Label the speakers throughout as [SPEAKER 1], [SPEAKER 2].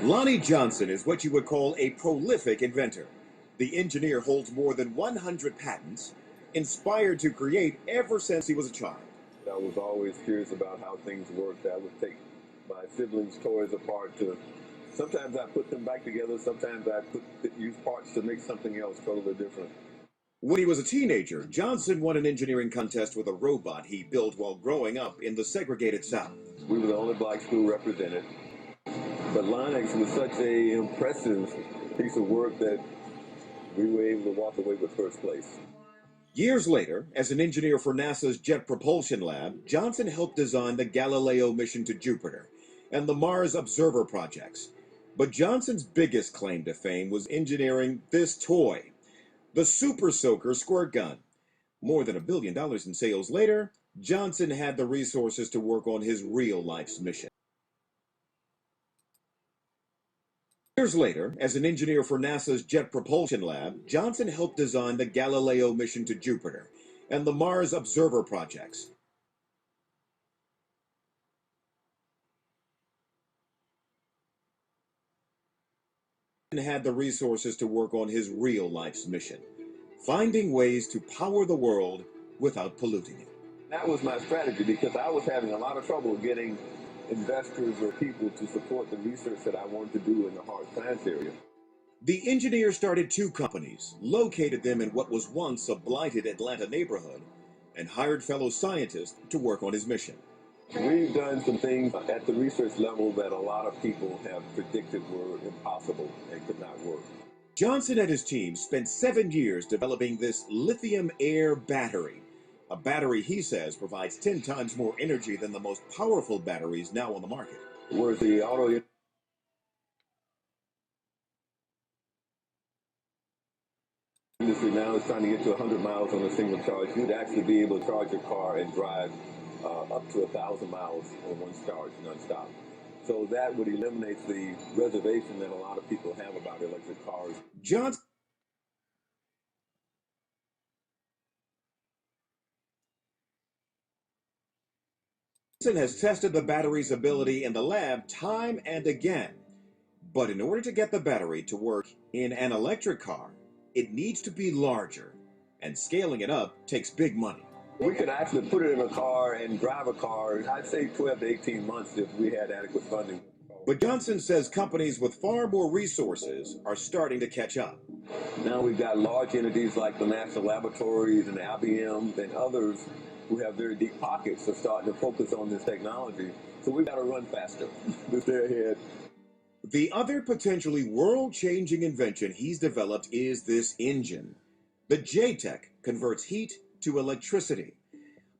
[SPEAKER 1] Lonnie Johnson is what you would call a prolific inventor. The engineer holds more than 100 patents, inspired to create ever since he was a child.
[SPEAKER 2] I was always curious about how things worked. I would take my siblings' toys apart to. Sometimes I put them back together. Sometimes I use parts to make something else totally different.
[SPEAKER 1] When he was a teenager, Johnson won an engineering contest with a robot he built while growing up in the segregated South.
[SPEAKER 2] We were the only black school represented, but Linux was such a impressive piece of work that we were able to walk away with first place.
[SPEAKER 1] Years later, as an engineer for NASA's Jet Propulsion Lab, Johnson helped design the Galileo mission to Jupiter and the Mars Observer projects. But Johnson's biggest claim to fame was engineering this toy, the Super Soaker squirt gun. More than $1 billion in sales later, Johnson had the resources to work on his real life's mission. Years later, as an engineer for NASA's Jet Propulsion Lab, Johnson helped design the Galileo mission to Jupiter and the Mars Observer projects. And had the resources to work on his real life's mission, finding ways to power the world without polluting it.
[SPEAKER 2] That was my strategy because I was having a lot of trouble getting investors or people to support the research that I wanted to do in the hard science area.
[SPEAKER 1] The engineer started 2 companies, located them in what was once a blighted Atlanta neighborhood, and hired fellow scientists to work on his mission.
[SPEAKER 2] We've done some things at the research level that a lot of people have predicted were impossible and could not work.
[SPEAKER 1] Johnson and his team spent 7 years developing this lithium-air battery. A battery, he says, provides 10 times more energy than the most powerful batteries now on the market.
[SPEAKER 2] Whereas the auto industry now is trying to get to 100 miles on a single charge, you'd actually be able to charge your car and drive up to 1,000 miles on one charge nonstop. So that would eliminate the reservation that a lot of people have about electric cars.
[SPEAKER 1] Johnson has tested the battery's ability in the lab time and again. But in order to get the battery to work in an electric car, it needs to be larger, and scaling it up takes big money.
[SPEAKER 2] We could actually put it in a car and drive a car, I'd say 12 to 18 months if we had adequate funding.
[SPEAKER 1] But Johnson says companies with far more resources are starting to catch up.
[SPEAKER 2] Now we've got large entities like the National Laboratories and IBM and others who have very deep pockets are starting to focus on this technology. So we've got to run faster to stay ahead.
[SPEAKER 1] The other potentially world-changing invention he's developed is this engine. The JTEC converts heat to electricity.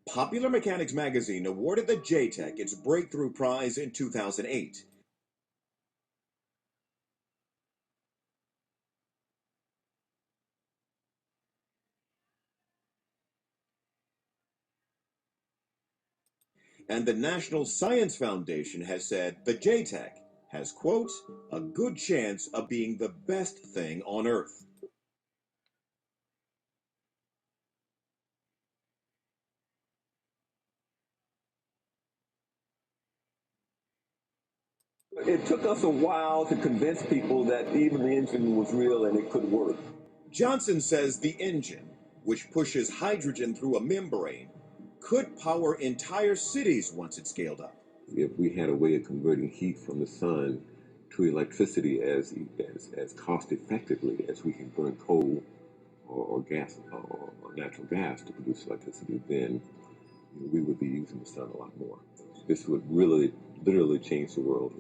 [SPEAKER 1] Popular Mechanics magazine awarded the JTEC its breakthrough prize in 2008. And the National Science Foundation has said the JTEC has, quote, a good chance of being the best thing on Earth.
[SPEAKER 2] It took us a while to convince people that even the engine was real and it could work.
[SPEAKER 1] Johnson says the engine, which pushes hydrogen through a membrane, could power entire cities once it's scaled up.
[SPEAKER 2] If we had a way of converting heat from the sun to electricity as cost effectively as we can burn coal or gas or natural gas to produce electricity, then we would be using the sun a lot more. This would really, literally change the world.